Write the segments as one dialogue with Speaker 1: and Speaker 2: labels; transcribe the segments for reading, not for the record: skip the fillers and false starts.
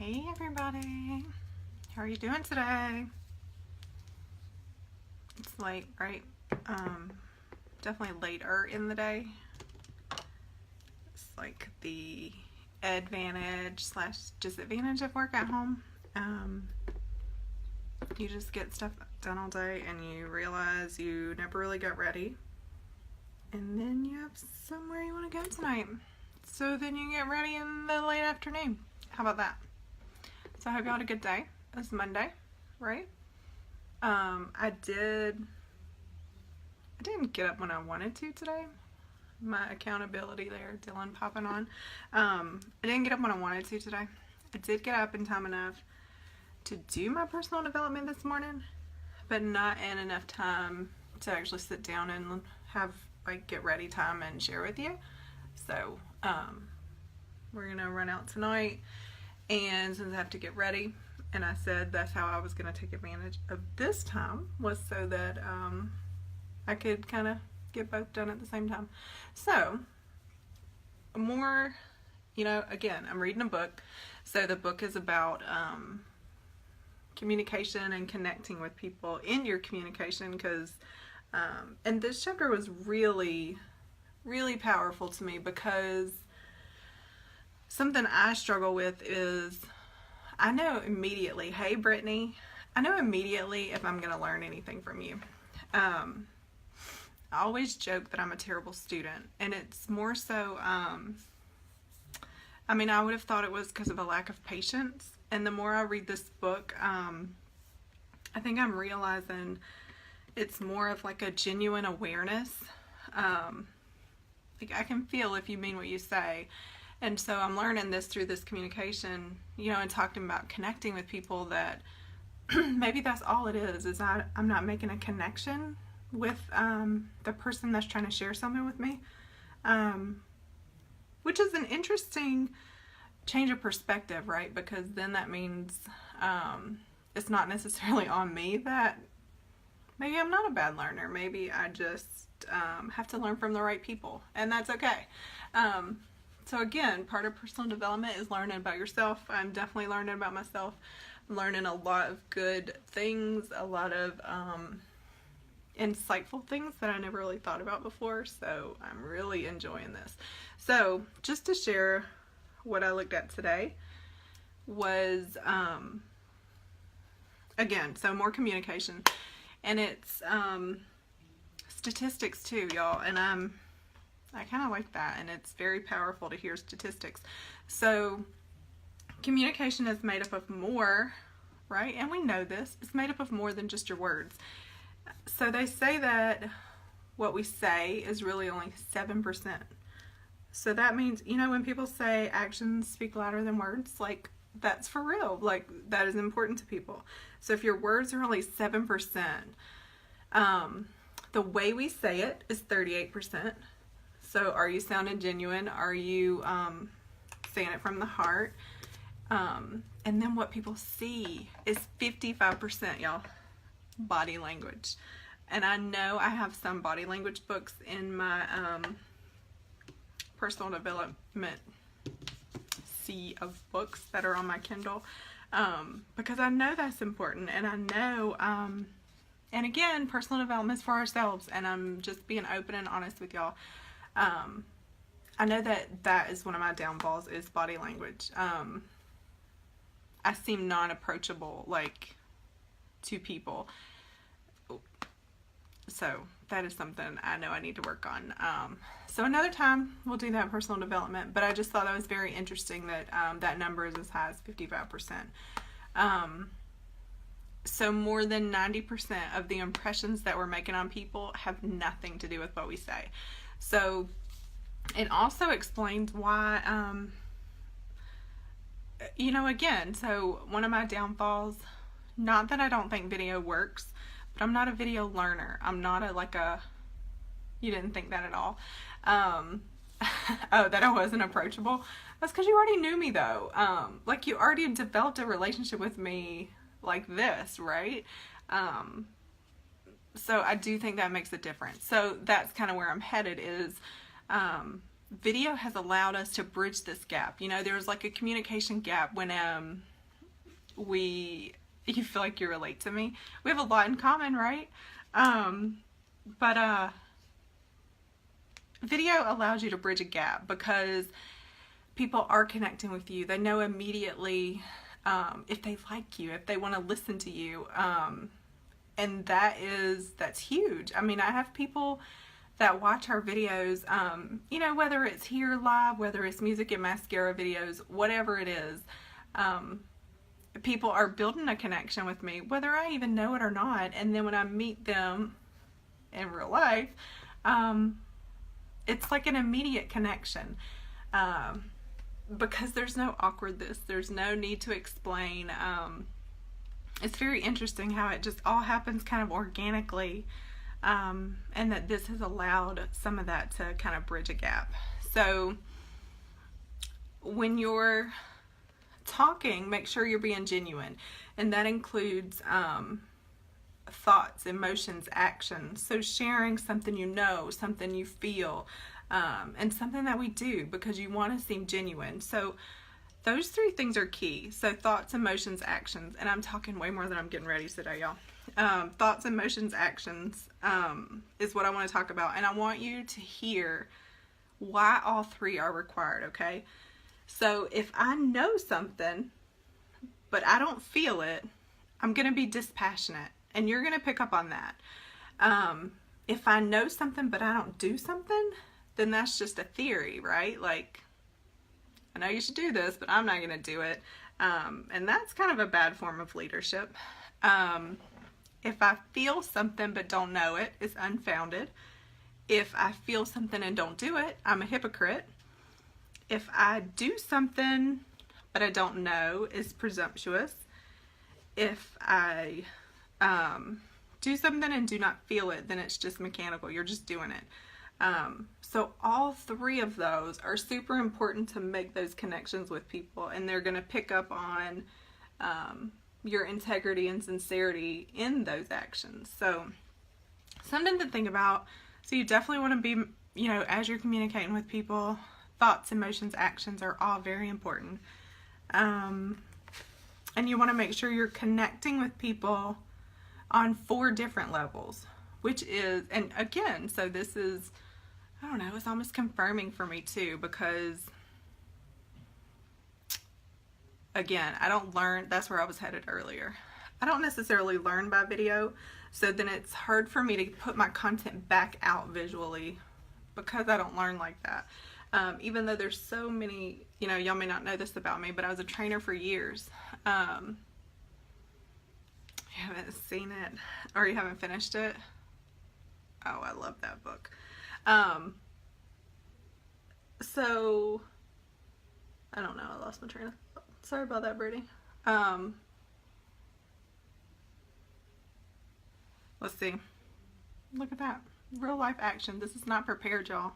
Speaker 1: Hey everybody, how are you doing today? It's late, right? Definitely later in the day. It's like the advantage slash disadvantage of work at home. You just get stuff done all day and you realize you never really got ready. And then you have somewhere you want to go tonight. So then you get ready in the late afternoon. How about that? So I hope you had a good day. It's Monday, right? I didn't get up when I wanted to today. My accountability there, Dylan popping on. I didn't get up when I wanted to today. I did get up in time enough to do my personal development this morning, but not in enough time to actually sit down and have get ready time and share with you. So we're gonna run out tonight, and since I have to get ready, and I said that's how I was gonna take advantage of this time, was so that I could kind of get both done at the same time. So more, again, I'm reading a book. So the book is about communication and connecting with people in your communication, because and this chapter was really, really powerful to me, because something I struggle with is I know immediately, hey Brittany, I know immediately if I'm going to learn anything from you. I always joke that I'm a terrible student, and it's more so, I would have thought it was because of a lack of patience, and the more I read this book, I think I'm realizing it's more of like a genuine awareness. I can feel if you mean what you say. And so I'm learning this through this communication, and talking about connecting with people, that maybe that's all it is I'm not making a connection with the person that's trying to share something with me, which is an interesting change of perspective, right? Because then that means it's not necessarily on me that maybe I'm not a bad learner. Maybe I just have to learn from the right people, and that's okay. So again, part of personal development is learning about yourself. I'm definitely learning about myself. I'm learning a lot of good things, a lot of insightful things that I never really thought about before. So I'm really enjoying this. So just to share what I looked at today was, again, so more communication. And it's statistics too, y'all. And I kind of like that, and it's very powerful to hear statistics. So communication is made up of more, right? And we know this. It's made up of more than just your words. So they say that what we say is really only 7%. So that means, when people say actions speak louder than words, that's for real. That is important to people. So if your words are only 7%, the way we say it is 38%. So are you sounding genuine? Are you saying it from the heart? And then what people see is 55%, y'all. Body language. And I know I have some body language books in my personal development sea of books that are on my Kindle, because I know that's important, and I know, and again, personal development is for ourselves, and I'm just being open and honest with y'all. I know that is one of my downfalls, is body language. I seem non-approachable, to people. So that is something I know I need to work on. So another time we'll do that personal development, but I just thought that was very interesting that that number is as high as 55%. So more than 90% of the impressions that we're making on people have nothing to do with what we say. So it also explains why, again, so one of my downfalls, not that I don't think video works, but I'm not a video learner. I'm not you didn't think that at all. Oh, that I wasn't approachable? That's because you already knew me, though. You already developed a relationship with me like this, right? So I do think that makes a difference. So that's kind of where I'm headed, is video has allowed us to bridge this gap. There was a communication gap when you feel like you relate to me. We have a lot in common, right? But video allows you to bridge a gap because people are connecting with you. They know immediately if they like you, if they want to listen to you. And that's huge. I mean, I have people that watch our videos, you know, whether it's here live, whether it's music and mascara videos, whatever it is, people are building a connection with me, whether I even know it or not. And then when I meet them in real life, it's like an immediate connection, because there's no awkwardness, there's no need to explain. It's very interesting how it just all happens kind of organically, and that this has allowed some of that to kind of bridge a gap. So when you're talking, make sure you're being genuine, and that includes thoughts, emotions, actions. So sharing something you know, something you feel, and something that we do because you want to seem genuine. So those three things are key. So thoughts, emotions, actions. And I'm talking way more than I'm getting ready today, y'all. Thoughts, emotions, actions is what I want to talk about. And I want you to hear why all three are required, okay? So if I know something, but I don't feel it, I'm going to be dispassionate. And you're going to pick up on that. If I know something, but I don't do something, then that's just a theory, right? Like, I know you should do this, but I'm not going to do it. And that's kind of a bad form of leadership. If I feel something but don't know it, it's unfounded. If I feel something and don't do it, I'm a hypocrite. If I do something but I don't know, it's presumptuous. If I do something and do not feel it, then it's just mechanical. You're just doing it. So all three of those are super important to make those connections with people, and they're going to pick up on your integrity and sincerity in those actions. So something to think about. So you definitely want to be, you know, as you're communicating with people, thoughts, emotions, actions are all very important. And you want to make sure you're connecting with people on 4 different levels, which is, and again, so this is, I don't know, it's almost confirming for me too, because again, I don't learn, that's where I was headed earlier. I don't necessarily learn by video, so then it's hard for me to put my content back out visually because I don't learn like that. Even though there's so many, you know, y'all may not know this about me, but I was a trainer for years. You haven't seen it, or you haven't finished it? Oh, I love that book. So, I don't know, I lost my train of thought. Sorry about that, Brittany. Let's see. Look at that. Real life action. This is not prepared, y'all.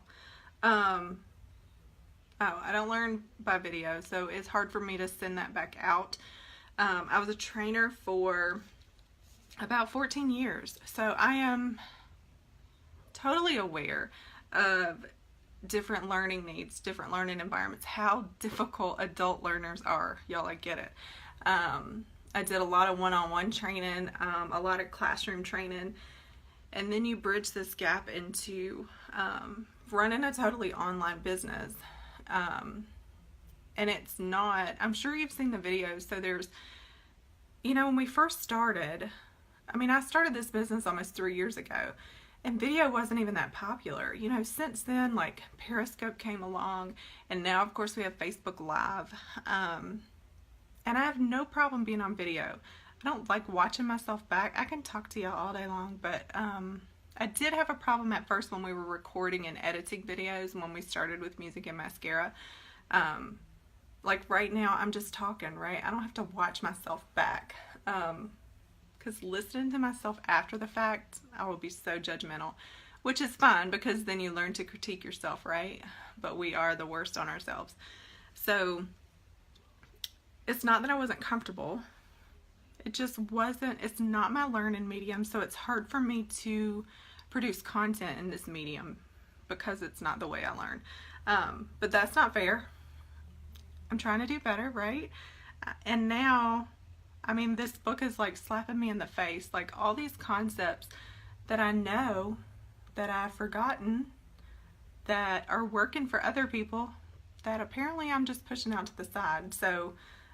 Speaker 1: Oh, I don't learn by video, so it's hard for me to send that back out. I was a trainer for about 14 years, so I am totally aware of different learning needs, different learning environments, how difficult adult learners are. Y'all, I get it. I did a lot of one-on-one training, a lot of classroom training, and then you bridge this gap into running a totally online business. And it's not, I'm sure you've seen the videos, so there's, you know, when we first started, I mean, I started this business almost 3 years ago, and video wasn't even that popular. You know, since then, like, Periscope came along, and now, of course, we have Facebook Live, and I have no problem being on video. I don't like watching myself back. I can talk to y'all all day long, but I did have a problem at first when we were recording and editing videos when we started with music and mascara. Like right now, I'm just talking, right? I don't have to watch myself back. Because listening to myself after the fact, I will be so judgmental, which is fine because then you learn to critique yourself, right? But we are the worst on ourselves. So it's not that I wasn't comfortable. It just wasn't, it's not my learning medium, so it's hard for me to produce content in this medium because it's not the way I learn. But that's not fair. I'm trying to do better, right? And now I mean, this book is like slapping me in the face. Like all these concepts that I know that I've forgotten that are working for other people that apparently I'm just pushing out to the side. So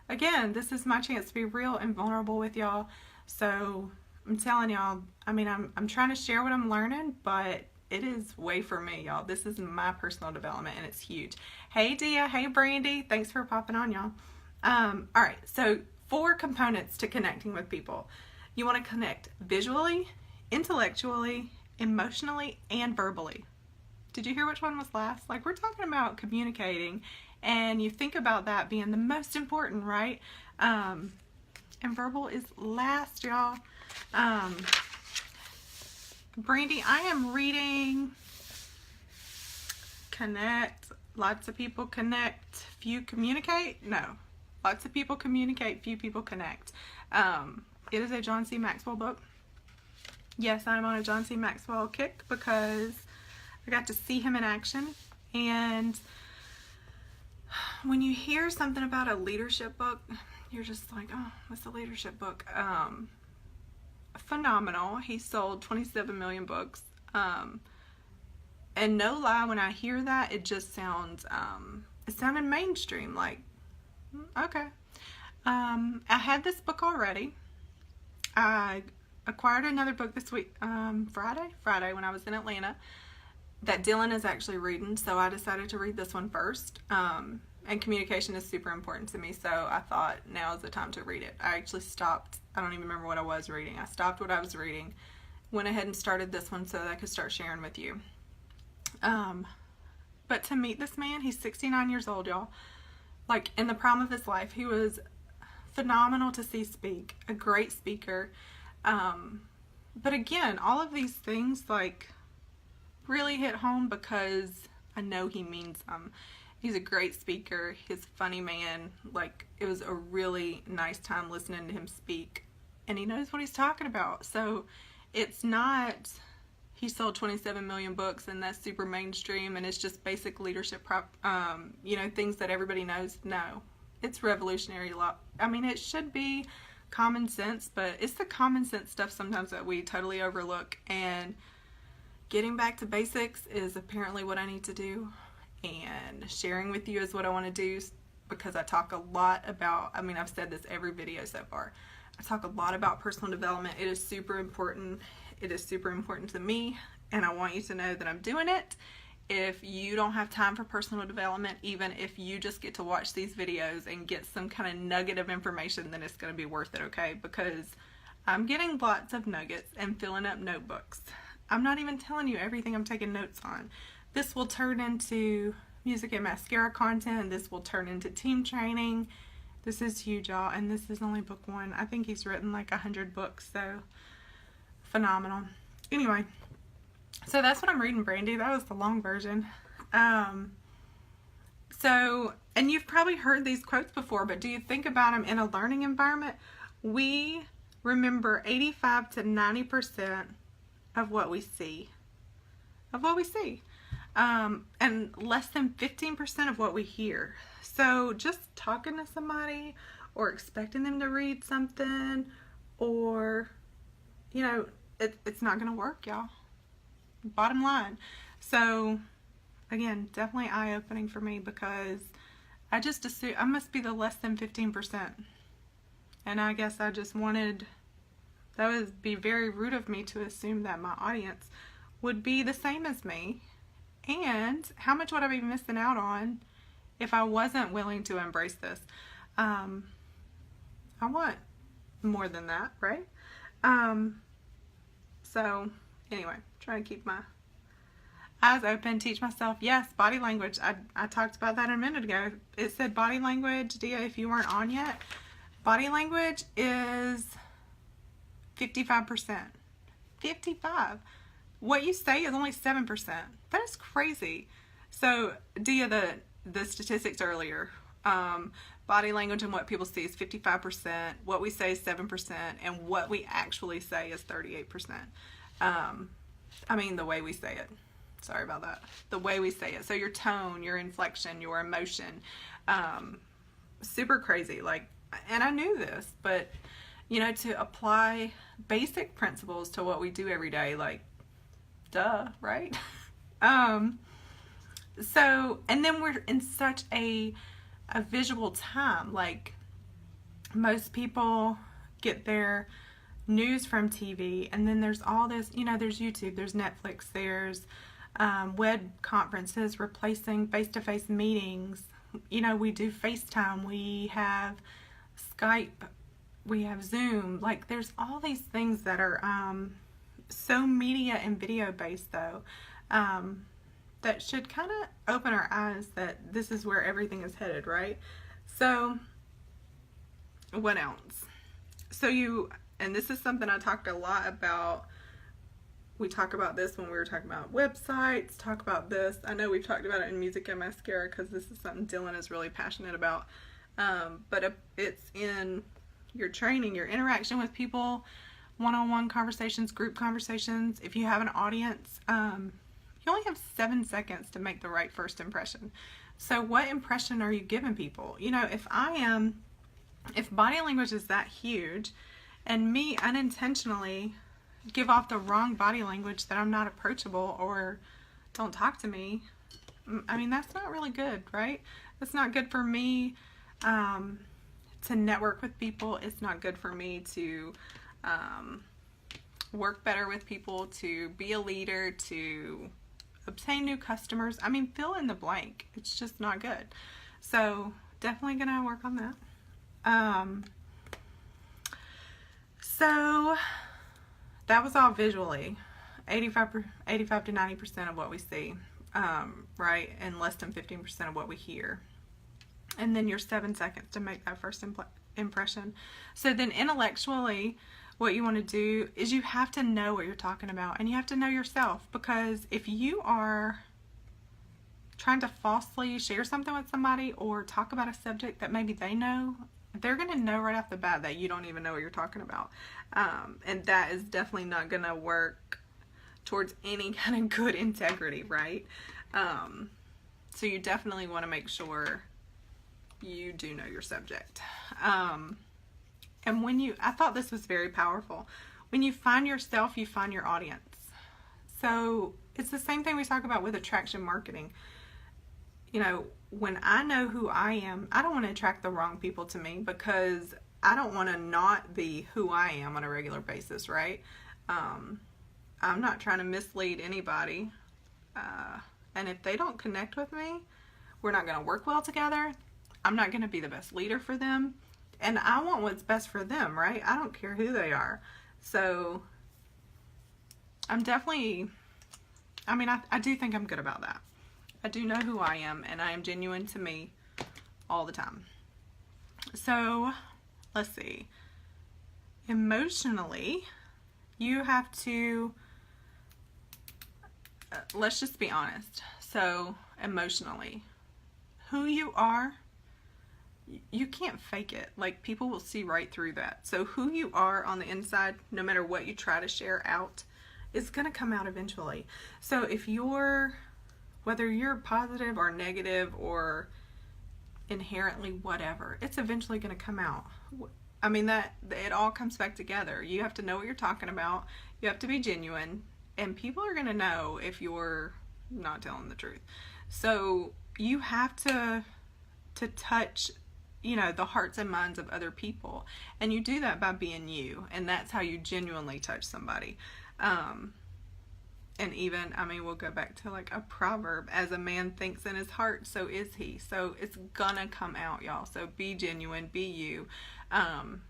Speaker 1: again, this is my chance to be real and vulnerable with y'all. So I'm telling y'all, I mean, I'm trying to share what I'm learning, but it is way for me, y'all. This is my personal development, and it's huge. Hey, Dia. Hey, Brandy. Thanks for popping on, y'all. All right, so 4 components to connecting with people. You want to connect visually, intellectually, emotionally, and verbally. Did you hear which one was last? Like, we're talking about communicating, and you think about that being the most important, right? And verbal is last, y'all. Brandy, I am reading Connect. Lots of people connect, few communicate. No. Lots of people communicate, few people connect. It is a John C. Maxwell book. Yes, I'm on a John C. Maxwell kick because I got to see him in action. And when you hear something about a leadership book, you're just like, oh, what's a leadership book? Phenomenal. He sold 27 million books. And no lie, when I hear that, it just sounds, it sounded mainstream. Like, okay. I had this book already. I acquired another book this week, Friday when I was in Atlanta, that Dylan is actually reading, so I decided to read this one first. And communication is super important to me, so I thought now is the time to read it. I actually stopped. I don't even remember what I was reading. I stopped what I was reading, went ahead and started this one so that I could start sharing with you. But to meet this man, he's 69 years old, y'all. Like, in the prime of his life, he was phenomenal to see speak, a great speaker. But again, all of these things, like, really hit home because I know he means them. He's a great speaker. He's a funny man. Like, it was a really nice time listening to him speak. And he knows what he's talking about. So, it's not, he sold 27 million books and that's super mainstream and it's just basic leadership, things that everybody knows. No. It's revolutionary law. I mean, it should be common sense, but it's the common sense stuff sometimes that we totally overlook. And getting back to basics is apparently what I need to do. And sharing with you is what I want to do because I talk a lot about, I mean, I've said this every video so far. I talk a lot about personal development. It is super important. It is super important to me. And I want you to know that I'm doing it. If you don't have time for personal development, even if you just get to watch these videos and get some kind of nugget of information, then it's going to be worth it, okay? Because I'm getting lots of nuggets and filling up notebooks. I'm not even telling you everything I'm taking notes on. This will turn into music and mascara content. This will turn into team training. This is huge, y'all, and this is only book 1. I think he's written like 100 books, so phenomenal. Anyway, so that's what I'm reading, Brandy. That was the long version. And you've probably heard these quotes before, but do you think about them in a learning environment? We remember 85 to 90% of what we see. And less than 15% of what we hear. So just talking to somebody or expecting them to read something or, it's not going to work, y'all. Bottom line. So, again, definitely eye-opening for me because I just assume I must be the less than 15%. And I guess I just wanted, that would be very rude of me to assume that my audience would be the same as me. And how much would I be missing out on if I wasn't willing to embrace this? I want more than that, right? So anyway, trying to keep my eyes open, teach myself. Yes, body language. I talked about that a minute ago. It said body language, Dia, if you weren't on yet. Body language is 55%. 55. What you say is only 7%. That is crazy. So, Dia, the statistics earlier, body language and what people see is 55%, what we say is 7%, and what we actually say is 38%. I mean, the way we say it. Sorry about that. The way we say it. So your tone, your inflection, your emotion. Super crazy. Like, and I knew this, but you know, to apply basic principles to what we do every day, like, duh, right? So, and then we're in such a visual time. Like, most people get their news from TV, and then there's all this, you know, there's YouTube, there's Netflix, there's web conferences replacing face-to-face meetings. You know, we do FaceTime, we have Skype, we have Zoom. Like, there's all these things that are so media and video based, though, that should kind of open our eyes that this is where everything is headed, right? So, what else? So and this is something I talked a lot about. We talk about this when we were talking about websites, talk about this. I know we've talked about it in Music and Mascara because this is something Dylan is really passionate about. But it's in your training, your interaction with people, one-on-one conversations, group conversations. If you have an audience, you only have 7 seconds to make the right first impression. So what impression are you giving people? You know, if body language is that huge and me unintentionally give off the wrong body language, that I'm not approachable or don't talk to me, I mean, that's not really good, right? It's not good for me to network with people. It's not good for me to work better with people, to be a leader, to obtain new customers. I mean, fill in the blank. It's just not good. So definitely gonna work on that. So that was all visually. 85 to 90% of what we see, right? And less than 15% of what we hear. And then your 7 seconds to make that first impression. So then intellectually, what you want to do is you have to know what you're talking about, and you have to know yourself, because if you are trying to falsely share something with somebody or talk about a subject that maybe they know, they're going to know right off the bat that you don't even know what you're talking about. And that is definitely not going to work towards any kind of good integrity, right? So you definitely want to make sure you do know your subject. And I thought this was very powerful. When you find yourself, you find your audience. So it's the same thing we talk about with attraction marketing. You know, when I know who I am, I don't want to attract the wrong people to me, because I don't want to not be who I am on a regular basis, right? I'm not trying to mislead anybody. And if they don't connect with me, we're not going to work well together. I'm not going to be the best leader for them. And I want what's best for them, right? I don't care who they are. So I'm definitely, I do think I'm good about that. I do know who I am, and I am genuine to me all the time. So let's see. Emotionally, you have to, let's just be honest. So emotionally, who you are, you can't fake it. Like, people will see right through that. So who you are on the inside, no matter what you try to share out, is going to come out eventually. So if whether you're positive or negative or inherently whatever, it's eventually going to come out. I mean, that it all comes back together. You have to know what you're talking about. You have to be genuine, and people are going to know if you're not telling the truth. So you have to touch, you know, the hearts and minds of other people, and you do that by being you, and that's how you genuinely touch somebody. And even, we'll go back to like a proverb: as a man thinks in his heart, so is he. So it's gonna come out, y'all. So be genuine, be you.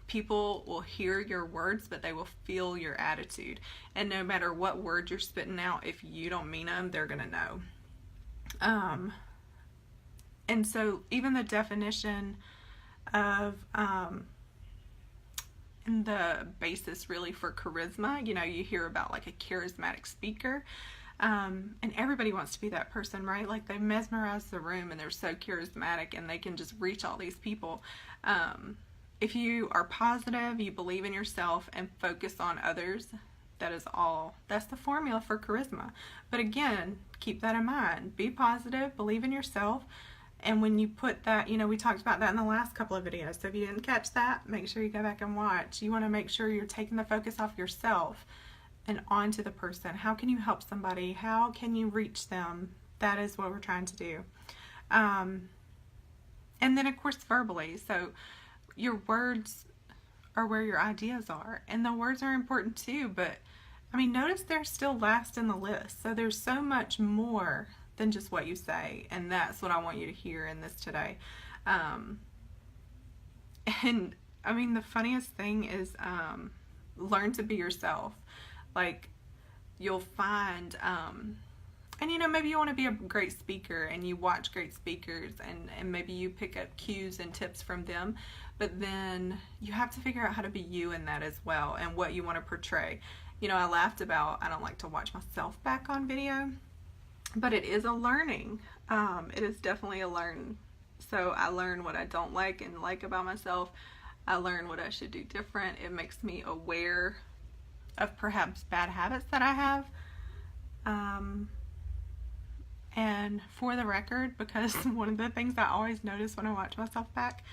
Speaker 1: People will hear your words, but they will feel your attitude. And no matter what word you're spitting out, if you don't mean them, they're gonna know. And so even the definition of, and the basis really for charisma, you know, you hear about like a charismatic speaker, and everybody wants to be that person, right? Like, they mesmerize the room and they're so charismatic and they can just reach all these people. If you are positive, you believe in yourself and focus on others, that's the formula for charisma. But again, keep that in mind. Be positive, believe in yourself, And when you put that, you know, we talked about that in the last couple of videos. So if you didn't catch that, make sure you go back and watch. You want to make sure you're taking the focus off yourself and onto the person. How can you help somebody? How can you reach them? That is what we're trying to do. And then, of course, verbally. So your words are where your ideas are. And the words are important too. But, I mean, notice they're still last in the list. So there's so much more than just what you say. And that's what I want you to hear in this today. And, I mean, the funniest thing is learn to be yourself. Like, you'll find, and you know, maybe you want to be a great speaker and you watch great speakers and maybe you pick up cues and tips from them, but then you have to figure out how to be you in that as well and what you want to portray. You know, I laughed about, I don't like to watch myself back on video, but it is a learning. It is definitely a learn. So I learn what I don't like and like about myself. I learn what I should do different. It makes me aware of perhaps bad habits that I have. And for the record, because one of the things I always notice when I watch myself back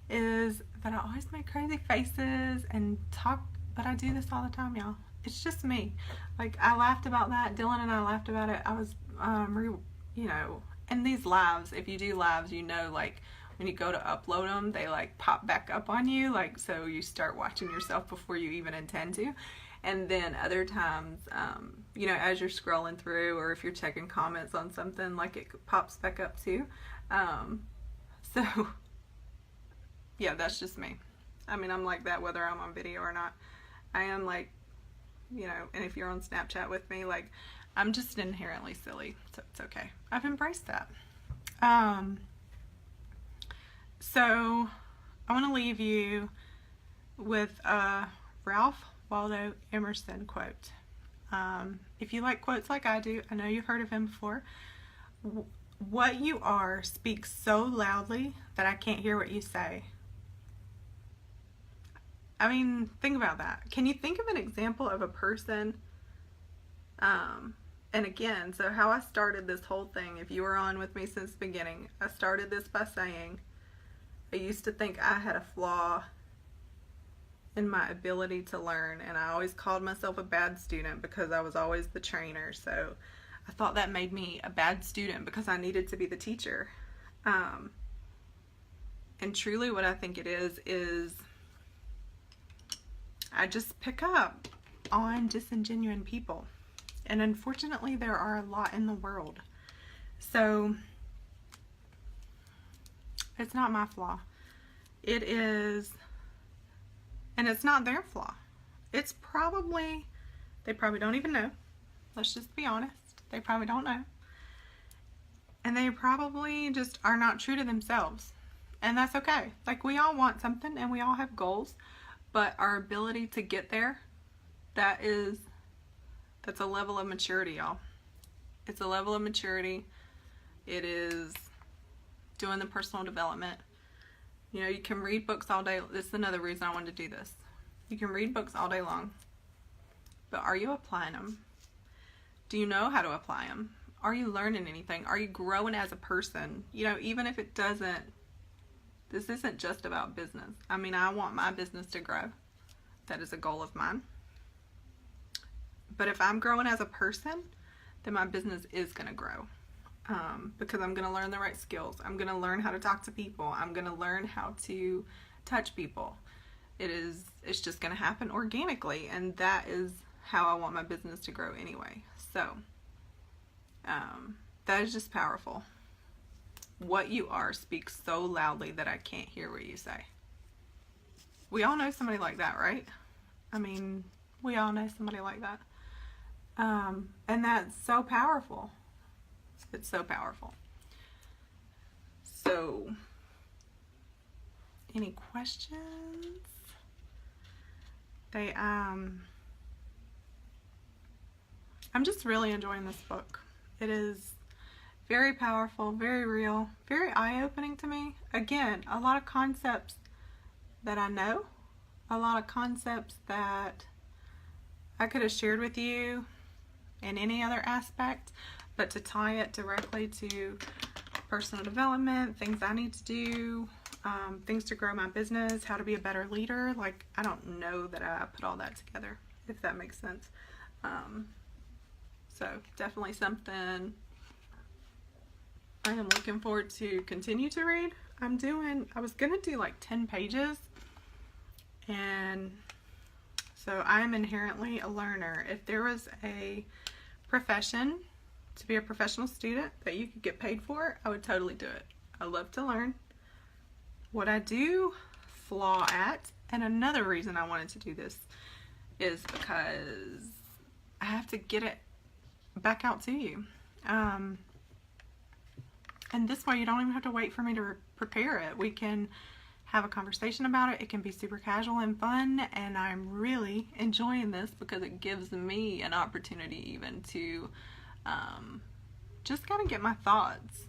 Speaker 1: is that I always make crazy faces and talk, but I do this all the time, y'all. It's just me. Like, I laughed about that. Dylan and I laughed about it. I was, you know, and these lives, if you do lives, you know, like, when you go to upload them, they, like, pop back up on you. Like, so you start watching yourself before you even intend to. And then other times, you know, as you're scrolling through or if you're checking comments on something, like, it pops back up too. So, yeah, that's just me. I mean, I'm like that whether I'm on video or not. I am like, you know, and if you're on Snapchat with me, like, I'm just inherently silly. So it's okay. I've embraced that. So I want to leave you with a Ralph Waldo Emerson quote. If you like quotes like I do, I know you've heard of him before. What you are speaks so loudly that I can't hear what you say. I mean, think about that. Can you think of an example of a person? And again, so how I started this whole thing, if you were on with me since the beginning, I started this by saying I used to think I had a flaw in my ability to learn, and I always called myself a bad student because I was always the trainer. So I thought that made me a bad student because I needed to be the teacher. And truly what I think it is I just pick up on disingenuous people. And unfortunately, there are a lot in the world. So it's not my flaw. It is, and it's not their flaw. It's probably, they probably don't even know. Let's just be honest. They probably don't know. And they probably just are not true to themselves. And that's okay. Like, we all want something and we all have goals, but our ability to get there, that's a level of maturity, y'all. It's a level of maturity. It is doing the personal development. You know, you can read books all day. This is another reason I wanted to do this. You can read books all day long, but are you applying them? Do you know how to apply them? Are you learning anything? Are you growing as a person? You know, even if it doesn't, this isn't just about business. I mean, I want my business to grow. That is a goal of mine. But if I'm growing as a person, then my business is going to grow. Because I'm going to learn the right skills. I'm going to learn how to talk to people. I'm going to learn how to touch people. It's just going to happen organically. And that is how I want my business to grow anyway. So, that is just powerful. What you are speaks so loudly that I can't hear what you say. We all know somebody like that, right? I mean, we all know somebody like that. And that's so powerful. It's so powerful. So, any questions? I'm just really enjoying this book. It is very powerful, very real, very eye-opening to me. Again, a lot of concepts that I know, a lot of concepts that I could have shared with you in any other aspect, but to tie it directly to personal development, things I need to do, things to grow my business, how to be a better leader. Like, I don't know that I put all that together, if that makes sense. So definitely something I am looking forward to continue to read. I was gonna do like 10 pages, and so I'm inherently a learner. If there was a profession to be a professional student that you could get paid for, I would totally do it. I love to learn. What I do flaw at, and another reason I wanted to do this is because I have to get it back out to you. And this way you don't even have to wait for me to prepare it. We can have a conversation about it. It can be super casual and fun, and I'm really enjoying this because it gives me an opportunity even to just kind of get my thoughts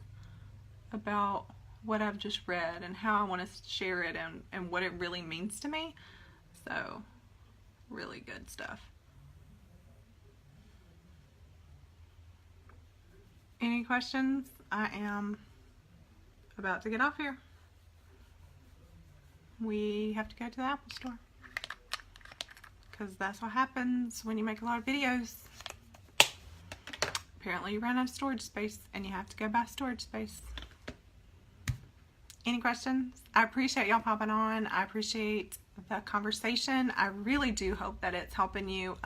Speaker 1: about what I've just read and how I want to share it and what it really means to me. So, really good stuff. Any questions? I am about to get off here. We have to go to the Apple store, because that's what happens when you make a lot of videos. Apparently you run out of storage space and you have to go buy storage space. Any questions? I appreciate y'all popping on. I appreciate the conversation. I really do hope that it's helping you.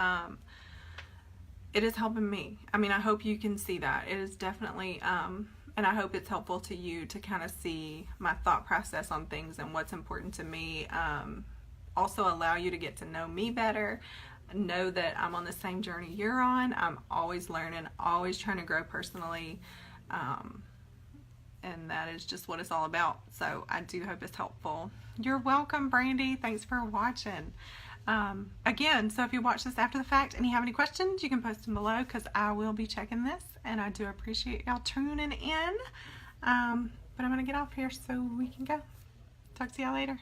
Speaker 1: It is helping me. I mean, I hope you can see that. It is definitely, and I hope it's helpful to you to kind of see my thought process on things and what's important to me. Also allow you to get to know me better. Know that I'm on the same journey you're on. I'm always learning, always trying to grow personally. And that is just what it's all about. So I do hope it's helpful. You're welcome, Brandy. Thanks for watching. Again, so if you watch this after the fact and you have any questions, you can post them below, because I will be checking this, and I do appreciate y'all tuning in. But I'm going to get off here so we can go. Talk to y'all later.